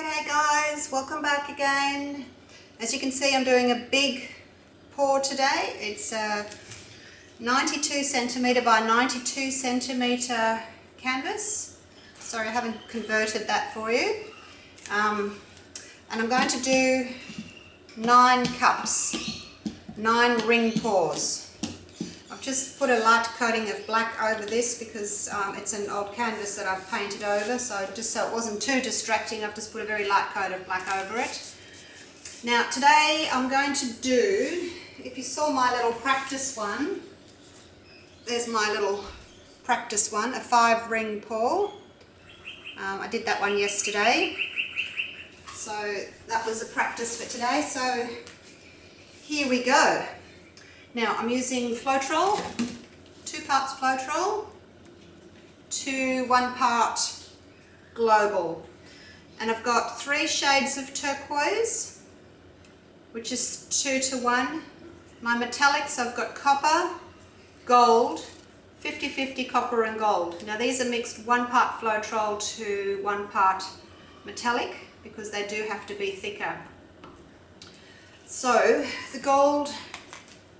G'day guys, welcome back again. As you can see, I'm doing a big pour today. It's a 92 centimetre by 92 centimetre canvas. Sorry, I haven't converted that for you. And I'm going to do 9 cups, 9 ring pours. I've just put a light coating of black over this because it's an old canvas that I've painted over, so just so it wasn't too distracting, I've just put a very light coat of black over it. Now today I'm going to do, if you saw my little practice one, there's my little practice one, a 5 ring pour. I did that one yesterday, so that was a practice for today, so here we go. Now I'm using floetrol, 2 parts floetrol to 1 part global. And I've got 3 shades of turquoise, which is 2 to 1. My metallics, I've got copper, gold, 50-50 copper and gold. Now these are mixed 1 part floetrol to 1 part metallic because they do have to be thicker. So the gold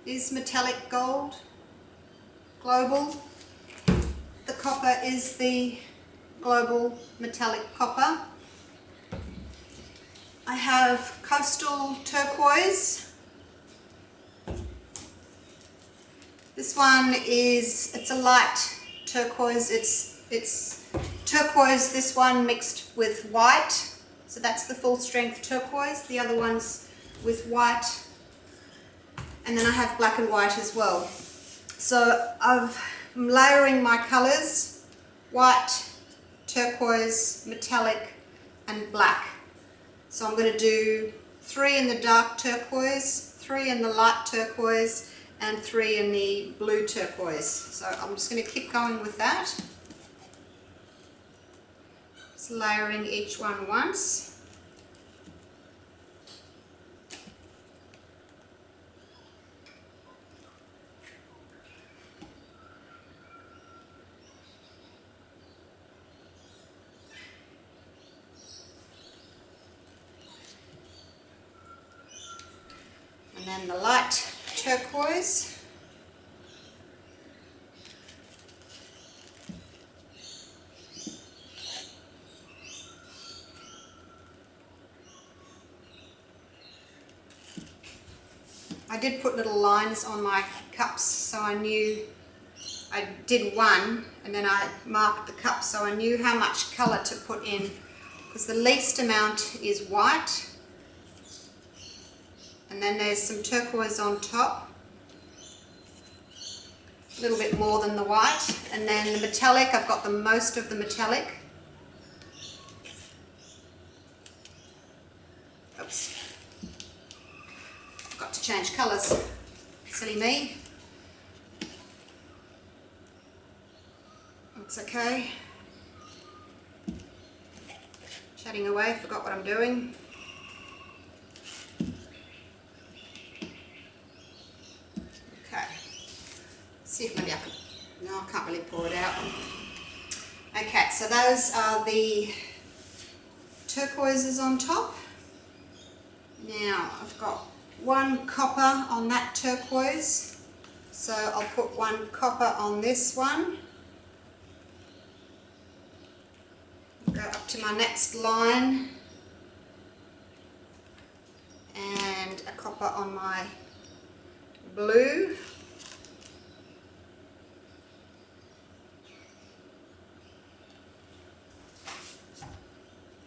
is metallic gold, global. The copper is the global metallic copper. I have coastal turquoise. This one is, it's a light turquoise. It's turquoise, this one mixed with white. So that's the full strength turquoise. The other one's with white. And then I have black and white as well. So I'm layering my colours, white, turquoise, metallic and black. So I'm going to do 3 in the dark turquoise, 3 in the light turquoise and 3 in the blue turquoise. So I'm just going to keep going with that. Just layering each one once. And then the light turquoise. I did put little lines on my cups so I knew I did 1 and then I marked the cup so I knew how much colour to put in, because the least amount is white. And then there's some turquoise on top, a little bit more than the white. And then the metallic, I've got the most of the metallic. Oops. Forgot to change colours. Silly me. That's okay. Chatting away, forgot what I'm doing. See if maybe I can, no, I can't really pour it out. Okay, so those are the turquoises on top. Now I've got 1 copper on that turquoise, so I'll put 1 copper on this one. Go up to my next line and a copper on my blue.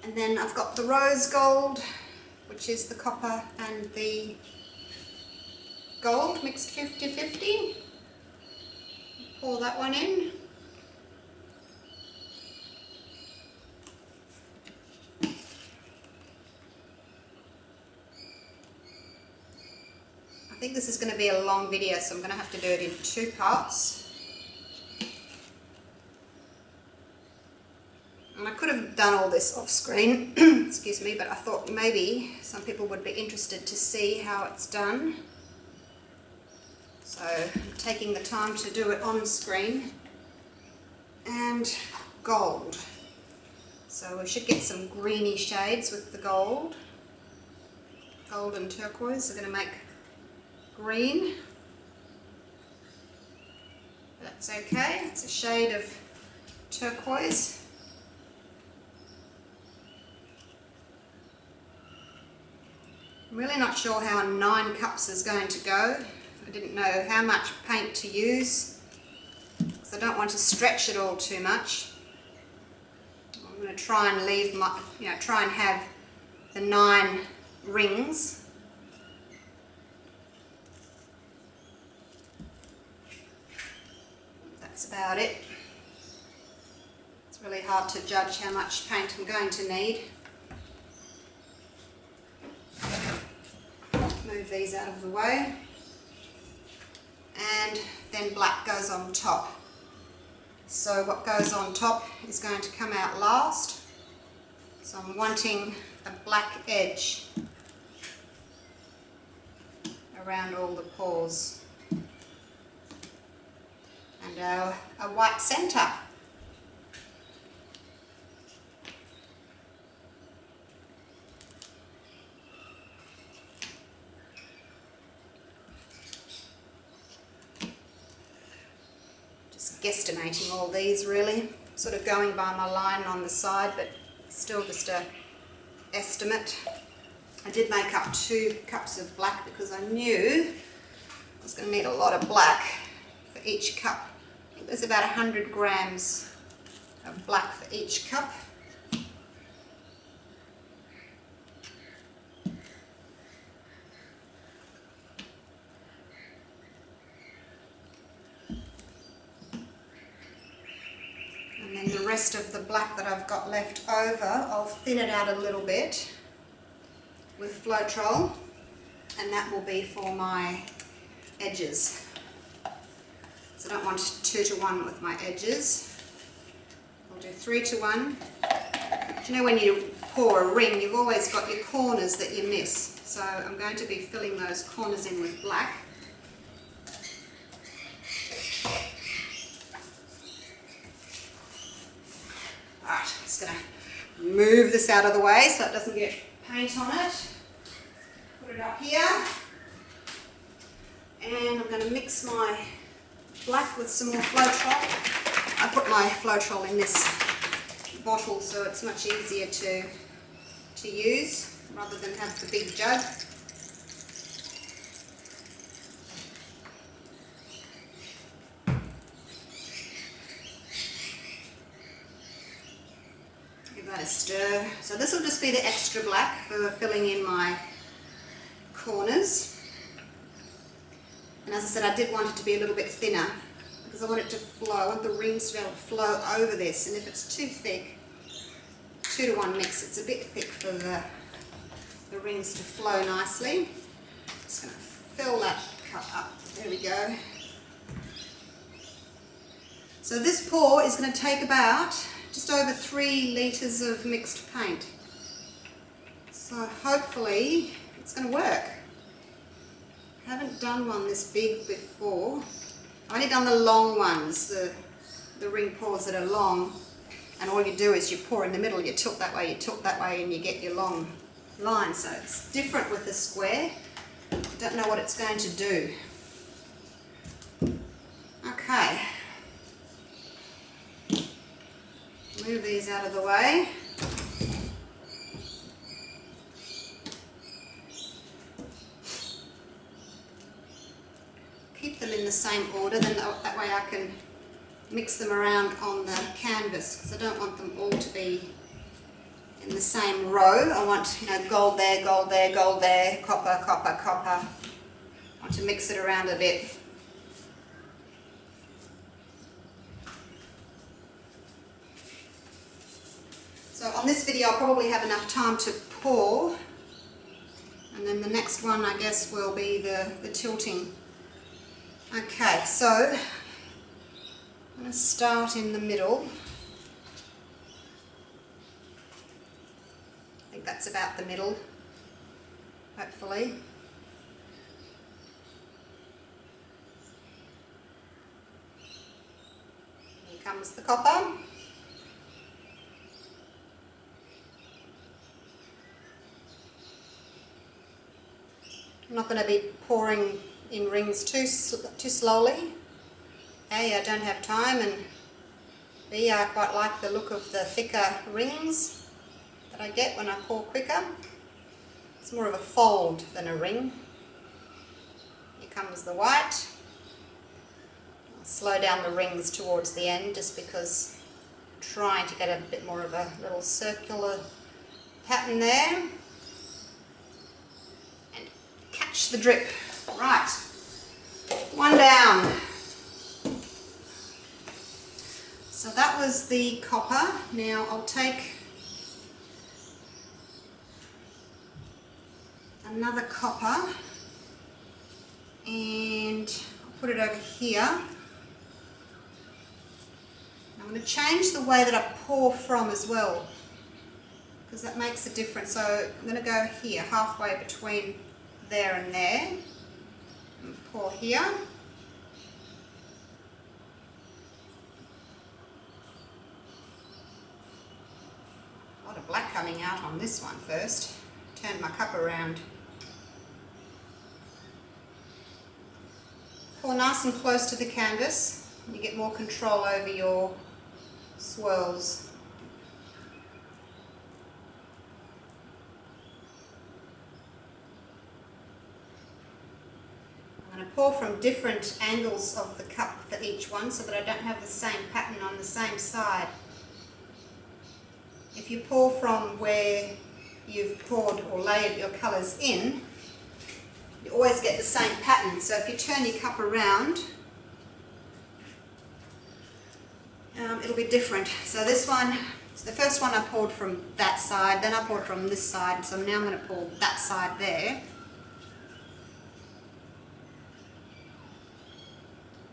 And then I've got the rose gold, which is the copper and the gold mixed 50-50. Pour that one in. I think this is going to be a long video, so I'm going to have to do it in 2 parts. And I could have done all this off screen, excuse me, but I thought maybe some people would be interested to see how it's done. So I'm taking the time to do it on screen. And gold. So we should get some greeny shades with the gold. Gold and turquoise are going to make green. That's okay, it's a shade of turquoise. I'm really not sure how 9 cups is going to go. I didn't know how much paint to use, because I don't want to stretch it all too much. I'm going to try and leave my, try and have the 9 rings. That's about it. It's really hard to judge how much paint I'm going to need. Move these out of the way. And then black goes on top. So what goes on top is going to come out last. So I'm wanting a black edge around all the pores. And a white centre. Just guesstimating all these really, sort of going by my line on the side, but still just a estimate. I did make up 2 cups of black because I knew I was going to need a lot of black for each cup. I think there's about 100 grams of black for each cup. And then the rest of the black that I've got left over, I'll thin it out a little bit with floetrol, and that will be for my edges. So I don't want 2-to-1 with my edges. I'll do 3-to-1. Do you know when you pour a ring, you've always got your corners that you miss. So I'm going to be filling those corners in with black. Alright, I'm just going to move this out of the way so it doesn't get paint on it. Put it up here. And I'm going to mix my black with some more floetrol. I put my floetrol in this bottle so it's much easier to use rather than have the big jug. Give that a stir. So this will just be the extra black for filling in my corners. And as I said, I did want it to be a little bit thinner because I want it to flow. I want the rings to be able to flow over this. And if it's too thick, 2-to-1 mix, it's a bit thick for the rings to flow nicely. Just going to fill that cup up. There we go. So this pour is going to take about just over 3 litres of mixed paint. So hopefully it's going to work. I haven't done one this big before. I've only done the long ones, the ring pours that are long, and all you do is you pour in the middle, you tilt that way, and you get your long line. So it's different with the square. I don't know what it's going to do. Okay. Move these out of the way. Keep them in the same order, then that way I can mix them around on the canvas, because I don't want them all to be in the same row. I want, gold there, gold there, gold there, copper, copper, copper. I want to mix it around a bit. So on this video I'll probably have enough time to pour, and then the next one I guess will be the tilting. Okay, so I'm going to start in the middle. I think that's about the middle, hopefully. Here comes the copper. I'm not going to be pouring in rings too slowly. A, I don't have time, and B, I quite like the look of the thicker rings that I get when I pour quicker. It's more of a fold than a ring. Here comes the white. I'll slow down the rings towards the end just because I'm trying to get a bit more of a little circular pattern there. And catch the drip. Right, one down. So that was the copper. Now I'll take another copper and I'll put it over here. I'm going to change the way that I pour from as well, because that makes a difference. So I'm going to go here, halfway between there and there, and pour here. A lot of black coming out on this one first. Turn my cup around. Pour nice and close to the canvas. You get more control over your swirls. I'm going to pour from different angles of the cup for each one so that I don't have the same pattern on the same side. If you pour from where you've poured or layered your colours in, you always get the same pattern. So if you turn your cup around, it'll be different. So this one, so the first one I poured from that side, then I poured from this side, so now I'm going to pour that side there,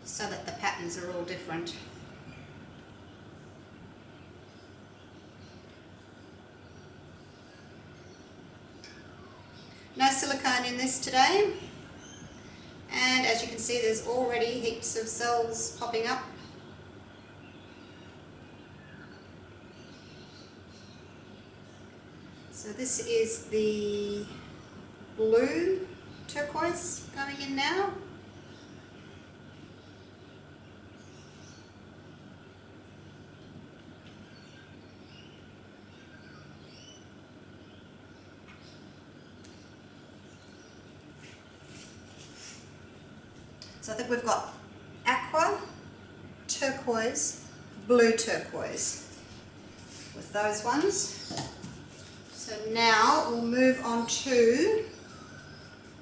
so that the patterns are all different. No silicone in this today, and as you can see there's already heaps of cells popping up. So this is the blue turquoise going in now. So I think we've got aqua, turquoise, blue turquoise with those ones. So now we'll move on to,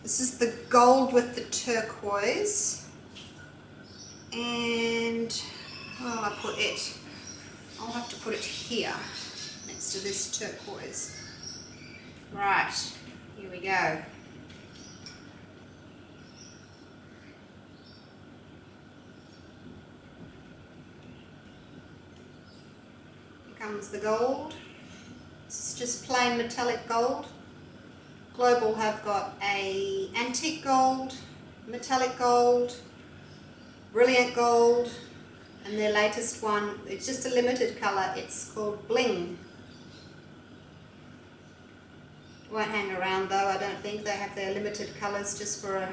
this is the gold with the turquoise, and where will I put it? I'll have to put it here next to this turquoise. Right, here we go. Comes the gold. This is just plain metallic gold. Global have got a antique gold, metallic gold, brilliant gold, and their latest one, it's just a limited colour, it's called Bling. Won't hang around though, I don't think. They have their limited colours just for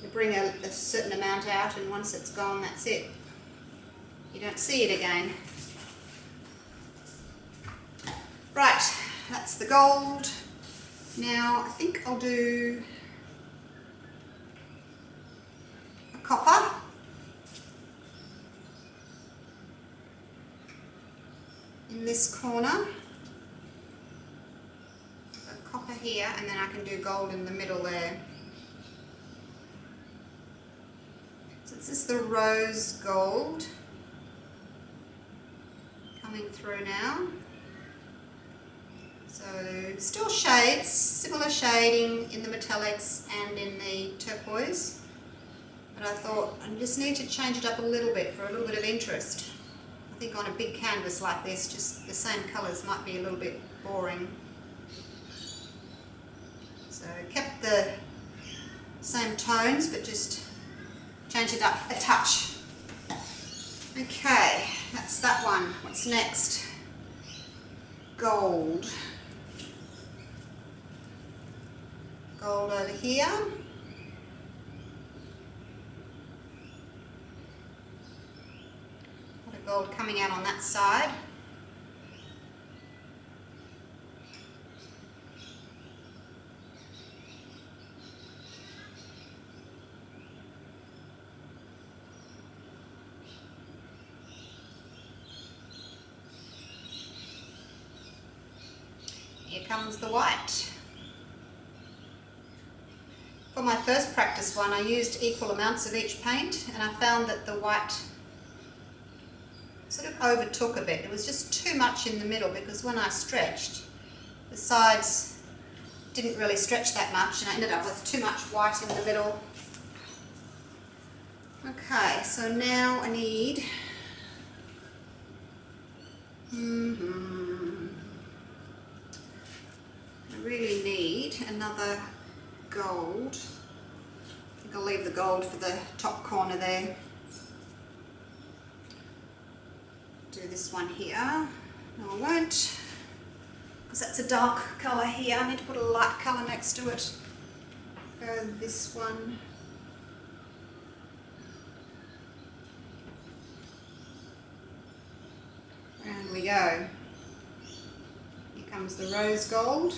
they bring a certain amount out, and once it's gone, that's it. You don't see it again. Right, that's the gold. Now I think I'll do a copper. In this corner. A copper here, and then I can do gold in the middle there. So this is the rose gold coming through now. So still shades, similar shading in the metallics and in the turquoise, but I thought I just need to change it up a little bit for a little bit of interest. I think on a big canvas like this, just the same colours might be a little bit boring. So kept the same tones, but just changed it up a touch. Okay, that's that one. What's next? Gold. gold over here. A lot of gold coming out on that side. Here comes the white. For my first practice one, I used equal amounts of each paint, and I found that the white sort of overtook a bit. It was just too much in the middle, because when I stretched, the sides didn't really stretch that much, and I ended up with too much white in the middle. Okay, so now I need I really need another gold. I think I'll leave the gold for the top corner there. Do this one here. No, I won't, because that's a dark colour here. I need to put a light colour next to it. Go this one. Round we go. Here comes the rose gold.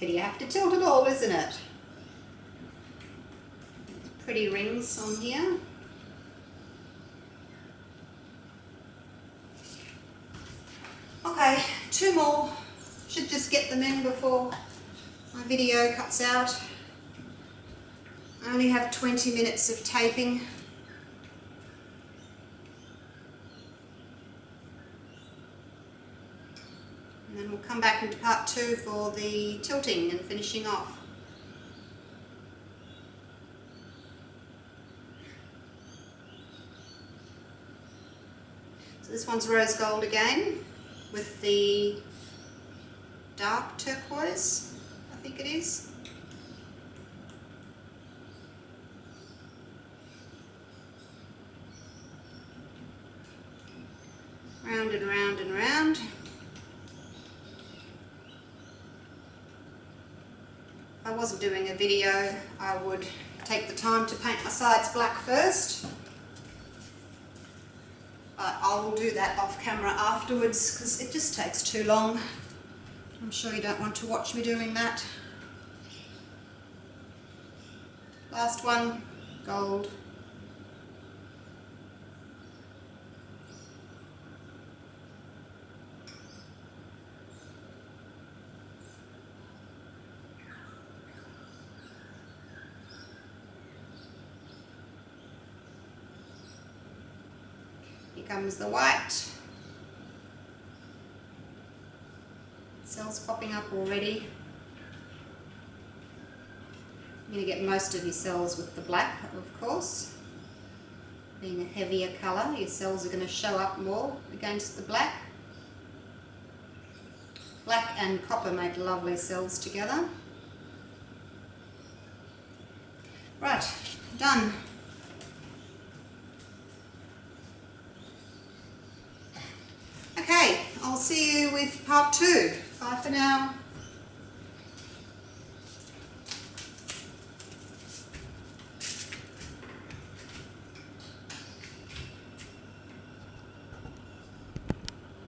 But you have to tilt it all, isn't it? Pretty rings on here. Okay, two more. Should just get them in before my video cuts out. I only have 20 minutes of taping. And then we'll come back into part 2 for the tilting and finishing off. So this one's rose gold again, with the dark turquoise, I think it is. Round and round and round. If I wasn't doing a video, I would take the time to paint my sides black first. But I will do that off camera afterwards, because it just takes too long. I'm sure you don't want to watch me doing that. Last one, gold. Here comes the white. Cells popping up already. You're going to get most of your cells with the black, of course. Being a heavier colour, your cells are going to show up more against the black. Black and copper make lovely cells together. Right, done. Okay, I'll see you with part 2. Bye for now.